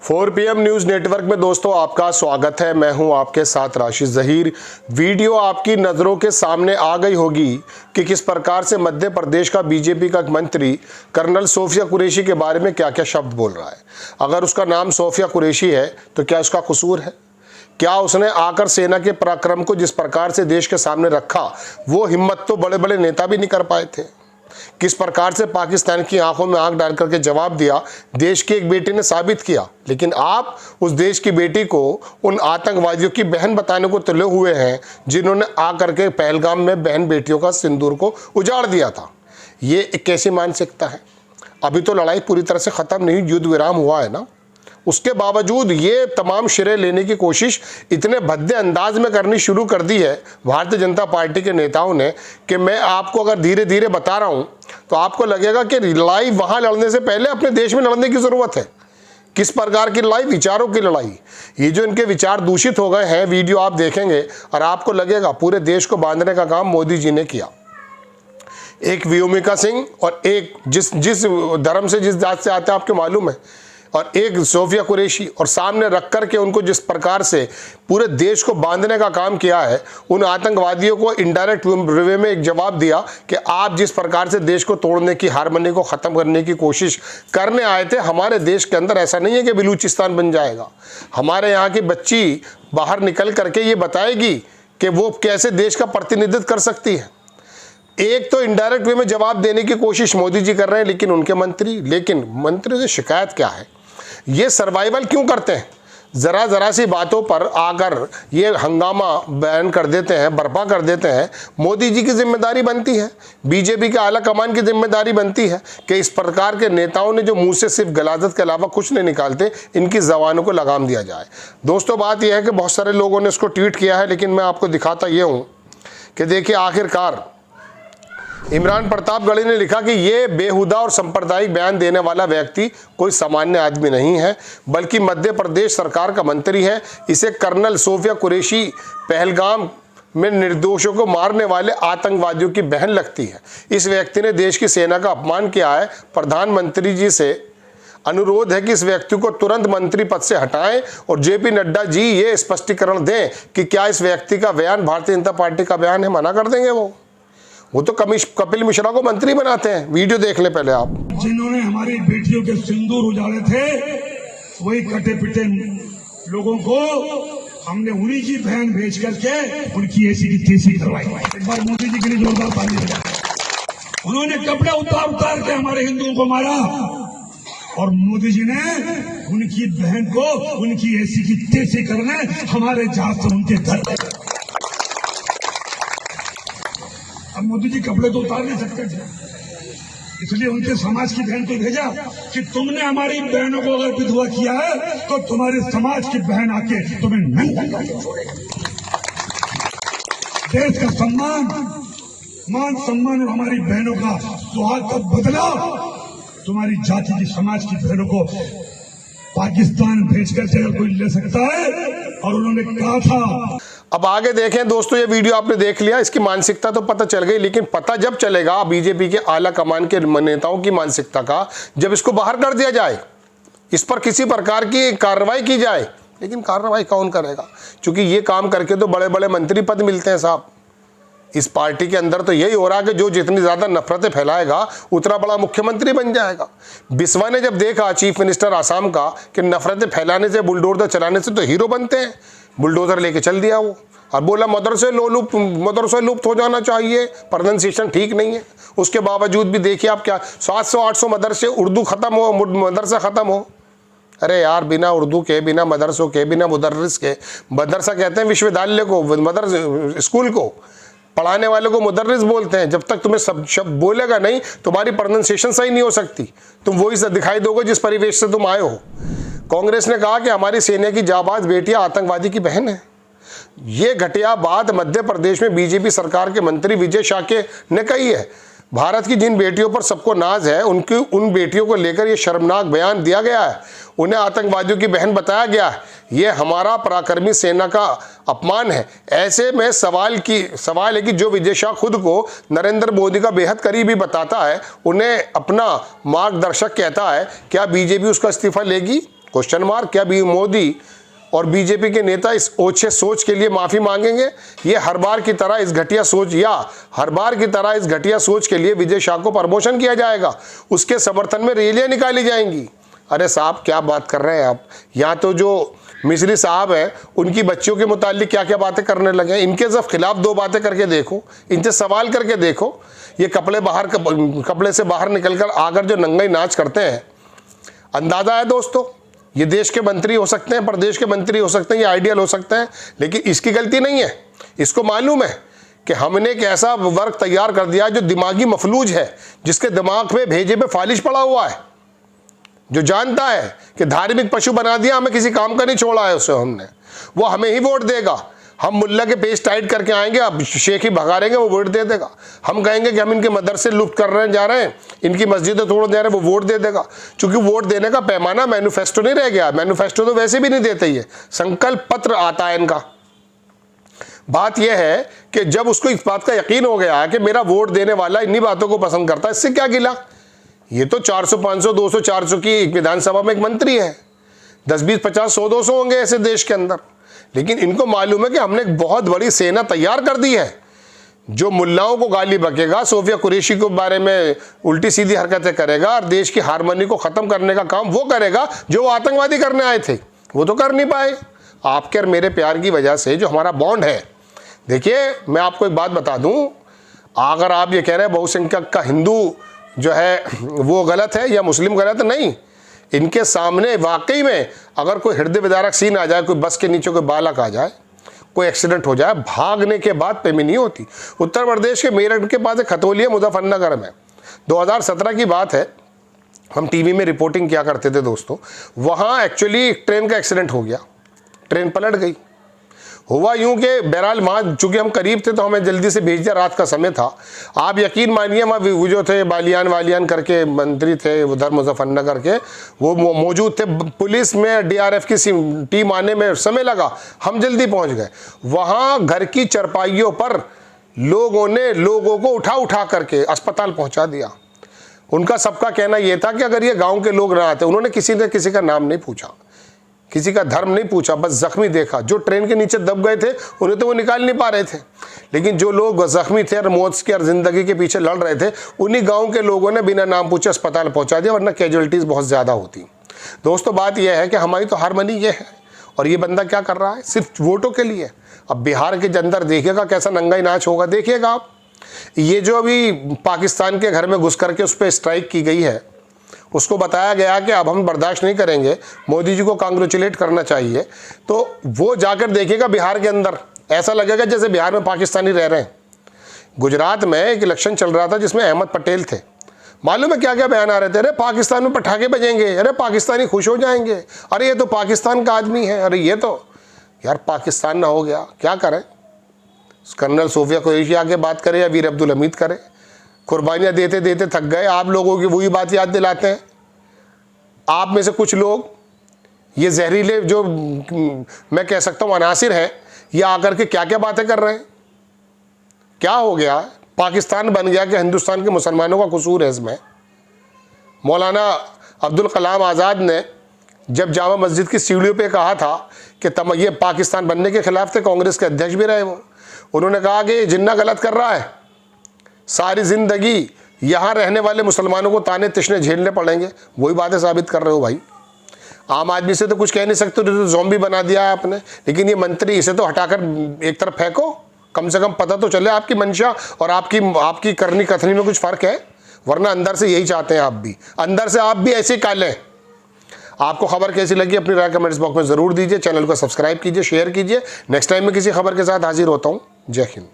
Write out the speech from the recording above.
4 PM news network में दोस्तों आपका स्वागत है। मैं हूं आपके साथ राशिद ज़हीर। वीडियो आपकी नज़रों के सामने आ गई होगी कि किस प्रकार से मध्य प्रदेश का बीजेपी का मंत्री कर्नल सोफिया कुरैशी के बारे में क्या क्या शब्द बोल रहा है। अगर उसका नाम सोफिया कुरैशी है तो क्या उसका कसूर है? क्या उसने आकर सेना के पराक्रम को जिस प्रकार से देश के सामने रखा वो हिम्मत तो बड़े बड़े नेता भी नहीं कर पाए थे। किस प्रकार से पाकिस्तान की आंखों में आंख डाल करके जवाब दिया, देश की एक बेटी ने साबित किया। लेकिन आप उस देश की बेटी को उन आतंकवादियों की बहन बताने को तुले हुए हैं जिन्होंने आकर के पहलगाम में बहन बेटियों का सिंदूर को उजाड़ दिया था। ये एक कैसी मानसिकता है? अभी तो लड़ाई पूरी तरह से ख़त्म नहीं, युद्ध विराम हुआ है ना। उसके बावजूद ये तमाम श्रेय लेने की कोशिश इतने भद्दे अंदाज में करनी शुरू कर दी है भारतीय जनता पार्टी के नेताओं ने कि मैं आपको अगर धीरे धीरे बता रहा हूँ तो आपको लगेगा कि लड़ाई वहाँ लड़ने से पहले अपने देश में लड़ने की ज़रूरत है। किस प्रकार की लड़ाई? विचारों की लड़ाई। ये जो इनके विचार दूषित हो गए हैं, वीडियो आप देखेंगे और आपको लगेगा पूरे देश को बांधने का काम मोदी जी ने किया। एक व्योमिका सिंह और एक जिस धर्म से जिस जात से आते हैं आपको मालूम है, और एक सोफिया कुरैशी, और सामने रख कर के उनको जिस प्रकार से पूरे देश को बांधने का काम किया है, उन आतंकवादियों को इनडायरेक्ट वे में एक जवाब दिया कि आप जिस प्रकार से देश को तोड़ने की, हारमोनी को ख़त्म करने की कोशिश करने आए थे, हमारे देश के अंदर ऐसा नहीं है कि बलूचिस्तान बन जाएगा। हमारे यहाँ की बच्ची बाहर निकल करके ये बताएगी कि वो कैसे देश का प्रतिनिधित्व कर सकती है। एक तो इनडायरेक्ट वे में जवाब देने की कोशिश मोदी जी कर रहे हैं, लेकिन उनके मंत्री से शिकायत क्या है? ये सर्वाइवल क्यों करते हैं? ज़रा सी बातों पर आकर ये हंगामा बयान कर देते हैं, बर्पा कर देते हैं। मोदी जी की जिम्मेदारी बनती है, बीजेपी के आला कमान की जिम्मेदारी बनती है कि इस प्रकार के नेताओं ने जो मुंह से सिर्फ गलाजत के अलावा कुछ नहीं निकालते, इनकी ज़बानों को लगाम दिया जाए। दोस्तों, बात यह है कि बहुत सारे लोगों ने इसको ट्वीट किया है, लेकिन मैं आपको दिखाता ये हूँ कि देखिए, आखिरकार इमरान प्रतापगढ़ी ने लिखा कि ये बेहुदा और सांप्रदायिक बयान देने वाला व्यक्ति कोई सामान्य आदमी नहीं है, बल्कि मध्य प्रदेश सरकार का मंत्री है। इसे कर्नल सोफिया कुरैशी पहलगाम में निर्दोषों को मारने वाले आतंकवादियों की बहन लगती है। इस व्यक्ति ने देश की सेना का अपमान किया है। प्रधानमंत्री जी से अनुरोध है कि इस व्यक्ति को तुरंत मंत्री पद से हटाएं और जेपी नड्डा जी ये स्पष्टीकरण दें कि क्या इस व्यक्ति का बयान भारतीय जनता पार्टी का बयान है। मना कर देंगे वो तो कपिल मिश्रा को मंत्री बनाते हैं। वीडियो देख ले पहले आप। जिन्होंने हमारी बेटियों के सिंदूर उजाड़े थे, वही कटे पिटे लोगों को हमने उन्हीं की बहन भेज करके उनकी ऐसी की तैसी करवाई। एक बार मोदी जी के लिए जोरदार ताली बजाएं। उन्होंने कपड़े उतार के हमारे हिंदुओं को मारा, और मोदी जी ने उनकी बहन को उनकी ऐसी की तैसी करने हमारे जहाज से उनके घर। अब मोदी जी कपड़े तो उतार नहीं सकते थे, इसलिए उनके समाज की बहन को भेजा कि तुमने हमारी बहनों को अगर विधवा किया है तो तुम्हारे समाज की बहन आके तुम्हें नंगा करके छोड़ेगी। देश का मान सम्मान और हमारी बहनों का सुहाग का बदला तुम्हारी जाति की, समाज की बहनों को पाकिस्तान भेजकर जगह कोई ले सकता है। और उन्होंने कहा था। अब आगे देखें दोस्तों, ये वीडियो आपने देख लिया, इसकी मानसिकता तो पता चल गई, लेकिन पता जब चलेगा बीजेपी के आला कमान के नेताओं की मानसिकता का, जब इसको बाहर कर दिया जाए, इस पर किसी प्रकार की कार्रवाई की जाए। लेकिन कार्रवाई कौन करेगा? क्योंकि ये काम करके तो बड़े बड़े मंत्री पद मिलते हैं साहब। इस पार्टी के अंदर तो यही हो रहा है कि जो जितनी ज़्यादा नफरतें फैलाएगा उतना बड़ा मुख्यमंत्री बन जाएगा। बिस्वा ने जब देखा, चीफ मिनिस्टर आसाम का, कि नफरतें फैलाने से, बुलडोजर चलाने से तो हीरो बनते हैं, बुलडोजर लेके चल दिया वो, और बोला मदरसे लुप्त हो जाना चाहिए, प्रोनाउंसिएशन ठीक नहीं है। उसके बावजूद भी देखिए आप, क्या 700-800 मदरसे उर्दू ख़त्म हो, मदरसा ख़त्म हो। अरे यार, बिना उर्दू के, बिना मदरसों के, बिना मुदर्रिस के, मदरसा कहते हैं विश्वविद्यालय को, स्कूल को, पढ़ाने वाले को मुदर्रिस बोलते हैं। जब तक तुम्हें सब शब्द बोलेगा नहीं, तुम्हारी प्रोनाउंसिएशन सही नहीं हो सकती, तुम वही से दिखाई दोगे जिस परिवेश से तुम आए हो। कांग्रेस ने कहा कि हमारी सेना की जाबाज बेटियां आतंकवादी की बहन है। ये घटिया बात मध्य प्रदेश में बीजेपी सरकार के मंत्री विजय शाक्य ने कही है। भारत की जिन बेटियों पर सबको नाज है, उन बेटियों को लेकर ये शर्मनाक बयान दिया गया है, उन्हें आतंकवादियों की बहन बताया गया है। ये हमारा पराक्रमी सेना का अपमान है। ऐसे में सवाल है कि जो विजय शाह खुद को नरेंद्र मोदी का बेहद करीबी बताता है, उन्हें अपना मार्गदर्शक कहता है, क्या बीजेपी उसका इस्तीफा लेगी? Question mark. क्या भी मोदी और बीजेपी के नेता इस ओछे सोच के लिए माफ़ी मांगेंगे? ये हर बार की तरह इस घटिया सोच के लिए विजय शाह को प्रमोशन किया जाएगा, उसके समर्थन में रैलियां निकाली जाएंगी। अरे साहब क्या बात कर रहे हैं आप? यहाँ तो जो मिस्री साहब हैं उनकी बच्चियों के मुतालिक क्या क्या बातें करने लगे हैं। इनके सब खिलाफ 2 बातें करके देखो, इनसे सवाल करके देखो। ये कपड़े से बाहर निकलकर आकर जो नंगाई नाच करते हैं, अंदाज़ा है दोस्तों, ये देश के मंत्री हो सकते हैं, प्रदेश के मंत्री हो सकते हैं, ये आइडियल हो सकते हैं, लेकिन इसकी गलती नहीं है। इसको मालूम है कि हमने एक ऐसा वर्ग तैयार कर दिया जो दिमागी मफलूज है, जिसके दिमाग में भेजे पे फालिश पड़ा हुआ है, जो जानता है कि धार्मिक पशु बना दिया, हमें किसी काम का नहीं छोड़ा है उसे हमने, वो हमें ही वोट देगा। हम मुल्ला के पेज टाइट करके आएंगे, अब शेख ही भगाड़ेंगे, वो वोट दे देगा। हम कहेंगे कि हम इनके मदरसे लुप्त कर रहे जा रहे हैं, इनकी मस्जिदें तोड़ दे रहे हैं, वो वोट दे देगा। क्योंकि वोट देने का पैमाना मैनिफेस्टो नहीं रह गया। मैनिफेस्टो तो वैसे भी नहीं देते, ये संकल्प पत्र आता है इनका। बात यह है कि जब उसको इस बात का यकीन हो गया कि मेरा वोट देने वाला इन्हीं बातों को पसंद करता है, इससे क्या गिला? ये तो 400, 500, 200, 400 की एक विधानसभा में एक मंत्री है, 10, 20, 50, 100, 200 होंगे ऐसे देश के अंदर। लेकिन इनको मालूम है कि हमने एक बहुत बड़ी सेना तैयार कर दी है। जो मुल्लाओं को गाली बकेगा, सोफिया कुरैशी के बारे में उल्टी सीधी हरकतें करेगा और देश की हारमोनी को ख़त्म करने का काम वो करेगा जो वो आतंकवादी करने आए थे, वो तो कर नहीं पाए। आपके और मेरे प्यार की वजह से जो हमारा बॉन्ड है, देखिए मैं आपको एक बात बता दूं, अगर आप ये कह रहे हैं बहुसंख्यक का हिंदू जो है वो गलत है या मुस्लिम गलत, नहीं। इनके सामने वाकई में अगर कोई हृदय विदारक सीन आ जाए, कोई बस के नीचे कोई बालक आ जाए, कोई एक्सीडेंट हो जाए, भागने के बाद पेमी नहीं होती। उत्तर प्रदेश के मेरठ के पास एक खतौलिया मुजफ्फरनगर में 2017 की बात है, हम टीवी में रिपोर्टिंग किया करते थे दोस्तों। वहाँ एक्चुअली ट्रेन का एक्सीडेंट हो गया, ट्रेन पलट गई। हुआ यूं कि बहरहाल वहाँ चूँकि हम करीब थे तो हमें जल्दी से भेज दिया, रात का समय था। आप यकीन मानिए वहाँ वो जो थे बालियान करके मंत्री थे उधर मुजफ्फरनगर के, वो मौजूद थे। पुलिस में DRF की टीम आने में समय लगा, हम जल्दी पहुँच गए। वहाँ घर की चरपाइयों पर लोगों ने लोगों को उठा करके अस्पताल पहुँचा दिया। उनका सबका कहना यह था कि अगर ये गाँव के लोग ना आते, उन्होंने किसी ने किसी का नाम नहीं पूछा, किसी का धर्म नहीं पूछा, बस जख्मी देखा। जो ट्रेन के नीचे दब गए थे उन्हें तो वो निकाल नहीं पा रहे थे, लेकिन जो लोग जख्मी थे और मौत की और ज़िंदगी के पीछे लड़ रहे थे, उन्हीं गांव के लोगों ने बिना नाम पूछे अस्पताल पहुंचा दिया, वरना कैजुअलिटीज़ बहुत ज़्यादा होती। दोस्तों बात यह है कि हमारी तो हारमोनी ये है, और ये बंदा क्या कर रहा है सिर्फ वोटों के लिए। अब बिहार के अंदर देखिएगा कैसा नंगाई नाच होगा, देखिएगा आप। ये जो अभी पाकिस्तान के घर में घुस करके उस पर स्ट्राइक की गई है, उसको बताया गया कि अब हम बर्दाश्त नहीं करेंगे, मोदी जी को कांग्रेचुलेट करना चाहिए, तो वो जाकर देखिएगा बिहार के अंदर ऐसा लगेगा जैसे बिहार में पाकिस्तानी रह रहे हैं। गुजरात में एक इलेक्शन चल रहा था जिसमें अहमद पटेल थे, मालूम है क्या क्या बयान आ रहे थे? अरे पाकिस्तान में पटाखे बजेंगे, अरे पाकिस्तानी खुश हो जाएंगे, अरे ये तो पाकिस्तान का आदमी है, अरे ये तो यार पाकिस्तान ना हो गया, क्या करें? कर्नल सोफिया कुरैशी आके बात करे या वीर अब्दुल हमीद करे, कुर्बानियाँ देते देते थक गए। आप लोगों की वही बात याद दिलाते हैं। आप में से कुछ लोग ये जहरीले जो मैं कह सकता हूँ अनासिर हैं, ये आकर के क्या क्या बातें कर रहे हैं। क्या हो गया? पाकिस्तान बन गया कि हिंदुस्तान के मुसलमानों का कसूर है इसमें? मौलाना अब्दुल कलाम आज़ाद ने जब जामा मस्जिद की सीढ़ियों पे कहा था कि ये पाकिस्तान बनने के खिलाफ थे, कांग्रेस के अध्यक्ष भी रहे वो, उन्होंने कहा कि ये जिन्ना गलत कर रहा है, सारी ज़िंदगी यहाँ रहने वाले मुसलमानों को ताने तिश्ने झेलने पड़ेंगे। वही बातें साबित कर रहे हो भाई। आम आदमी से तो कुछ कह नहीं सकते, तो ज़ॉम्बी बना दिया है आपने, लेकिन ये मंत्री, इसे तो हटाकर एक तरफ फेंको, कम से कम पता तो चले आपकी मंशा और आपकी करनी कथनी में कुछ फ़र्क है, वरना अंदर से यही चाहते हैं आप भी, अंदर से आप भी ऐसे काले। आपको खबर कैसी लगी अपनी राय कमेंट्स बॉक्स में ज़रूर दीजिए, चैनल को सब्सक्राइब कीजिए, शेयर कीजिए। नेक्स्ट टाइम मैं किसी खबर के साथ हाजिर होता हूँ। जय हिंद।